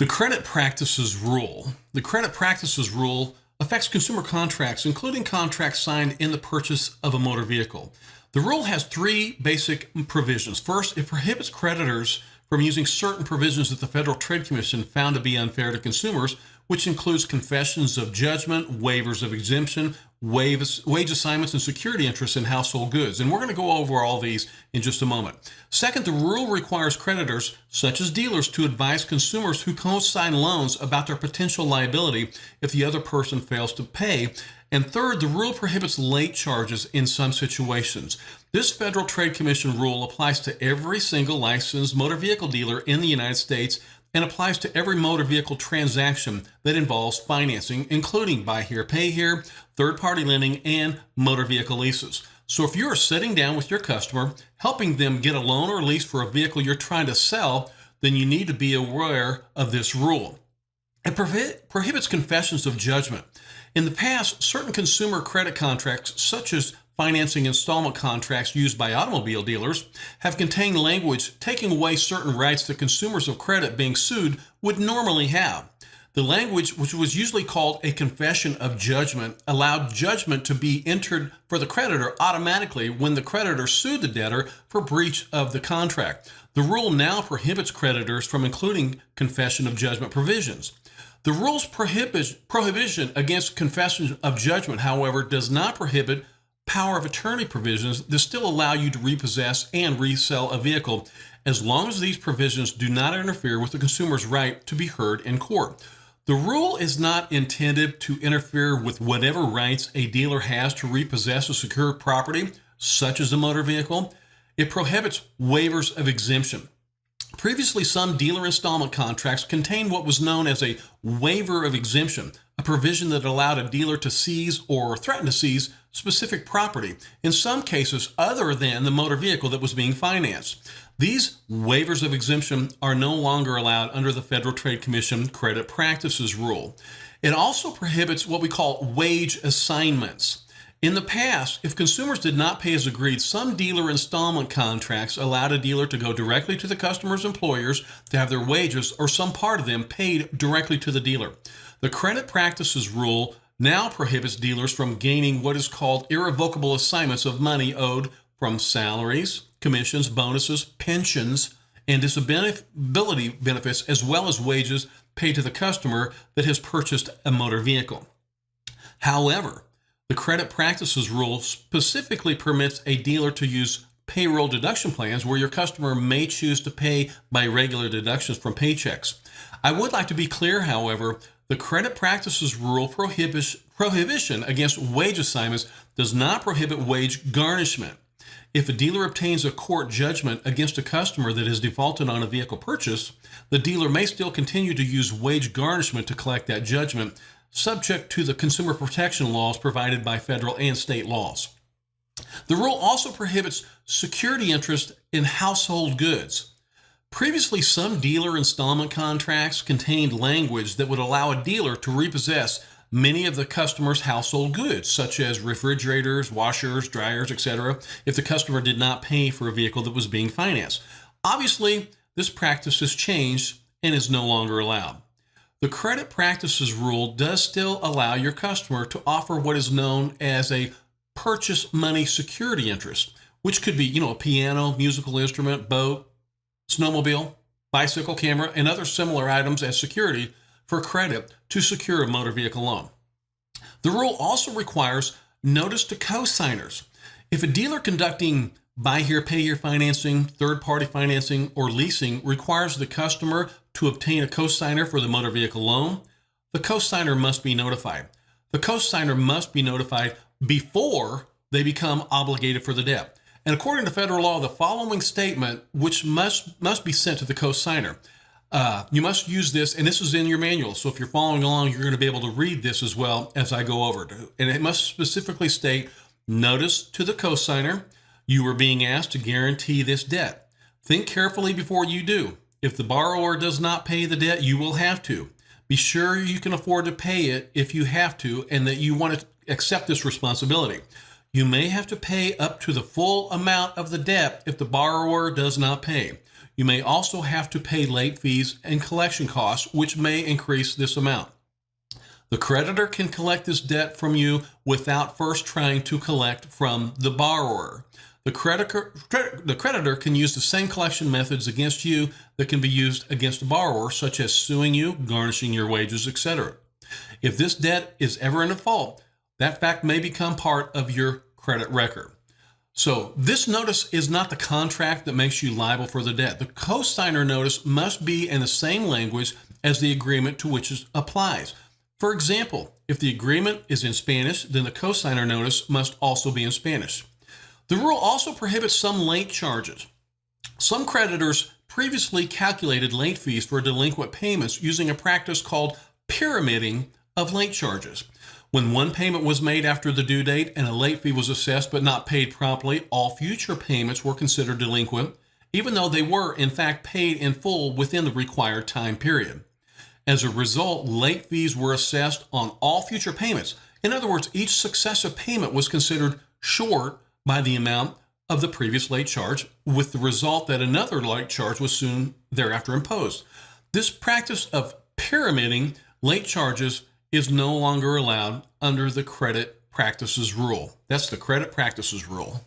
The credit practices rule. The credit practices rule affects consumer contracts, including contracts signed in the purchase of a motor vehicle. The rule has three basic provisions. First, it prohibits creditors from using certain provisions that the Federal Trade Commission found to be unfair to consumers, which includes confessions of judgment, waivers of exemption, wage assignments, and security interests in household goods. And we're going to go over all these in just a moment. Second, the rule requires creditors, such as dealers, to advise consumers who co-sign loans about their potential liability if the other person fails to pay. And third, the rule prohibits late charges in some situations. This Federal Trade Commission rule applies to every single licensed motor vehicle dealer in the United States and applies to every motor vehicle transaction that involves financing, including buy here, pay here, third-party lending, and motor vehicle leases. So if you are sitting down with your customer, helping them get a loan or lease for a vehicle you're trying to sell, then you need to be aware of this rule. It prohibits confessions of judgment. In the past, certain consumer credit contracts, such as financing installment contracts used by automobile dealers, have contained language taking away certain rights that consumers of credit being sued would normally have. The language, which was usually called a confession of judgment, allowed judgment to be entered for the creditor automatically when the creditor sued the debtor for breach of the contract. The rule now prohibits creditors from including confession of judgment provisions. The rule's prohibition against confession of judgment, however, does not prohibit power of attorney provisions that still allow you to repossess and resell a vehicle, as long as these provisions do not interfere with the consumer's right to be heard in court. The rule is not intended to interfere with whatever rights a dealer has to repossess a secured property, such as a motor vehicle. It prohibits waivers of exemption. Previously, some dealer installment contracts contained what was known as a waiver of exemption, a provision that allowed a dealer to seize or threaten to seize specific property, in some cases other than the motor vehicle that was being financed. These waivers of exemption are no longer allowed under the Federal Trade Commission credit practices rule. It also prohibits what we call wage assignments. In the past, if consumers did not pay as agreed, some dealer installment contracts allowed a dealer to go directly to the customer's employers to have their wages or some part of them paid directly to the dealer. The credit practices rule now prohibits dealers from gaining what is called irrevocable assignments of money owed from salaries, commissions, bonuses, pensions, and disability benefits, as well as wages paid to the customer that has purchased a motor vehicle. However, the credit practices rule specifically permits a dealer to use payroll deduction plans where your customer may choose to pay by regular deductions from paychecks. I would like to be clear, however, the credit practices rule prohibition against wage assignments does not prohibit wage garnishment. If a dealer obtains a court judgment against a customer that has defaulted on a vehicle purchase, the dealer may still continue to use wage garnishment to collect that judgment, subject to the consumer protection laws provided by federal and state laws. The rule also prohibits security interest in household goods. Previously, some dealer installment contracts contained language that would allow a dealer to repossess many of the customer's household goods, such as refrigerators, washers, dryers, etc., if the customer did not pay for a vehicle that was being financed. Obviously, this practice has changed and is no longer allowed. The credit practices rule does still allow your customer to offer what is known as a purchase money security interest, which could be, a piano, musical instrument, boat, snowmobile, bicycle, camera, and other similar items as security for credit to secure a motor vehicle loan. The rule also requires notice to co-signers. If a dealer conducting buy here, pay here financing, third-party financing, or leasing requires the customer to obtain a co-signer for the motor vehicle loan, the co-signer must be notified. The co-signer must be notified before they become obligated for the debt. And according to federal law, the following statement, which must be sent to the co-signer. You must use this, and this is in your manual, so if you're following along, you're going to be able to read this as well as I go over it. And it must specifically state, notice to the co-signer, you are being asked to guarantee this debt. Think carefully before you do. If the borrower does not pay the debt, you will have to. Be sure you can afford to pay it if you have to, and that you want to accept this responsibility. You may have to pay up to the full amount of the debt if the borrower does not pay. You may also have to pay late fees and collection costs, which may increase this amount. The creditor can collect this debt from you without first trying to collect from the borrower. The creditor can use the same collection methods against you that can be used against a borrower, such as suing you, garnishing your wages, etc. If this debt is ever in default, that fact may become part of your credit record. So this notice is not the contract that makes you liable for the debt. The cosigner notice must be in the same language as the agreement to which it applies. For example, if the agreement is in Spanish, then the cosigner notice must also be in Spanish. The rule also prohibits some late charges. Some creditors previously calculated late fees for delinquent payments using a practice called pyramiding of late charges. When one payment was made after the due date and a late fee was assessed but not paid promptly, all future payments were considered delinquent, even though they were in fact paid in full within the required time period. As a result, late fees were assessed on all future payments. In other words, each successive payment was considered short by the amount of the previous late charge, with the result that another late charge was soon thereafter imposed. This practice of pyramiding late charges is no longer allowed under the credit practices rule. That's the credit practices rule.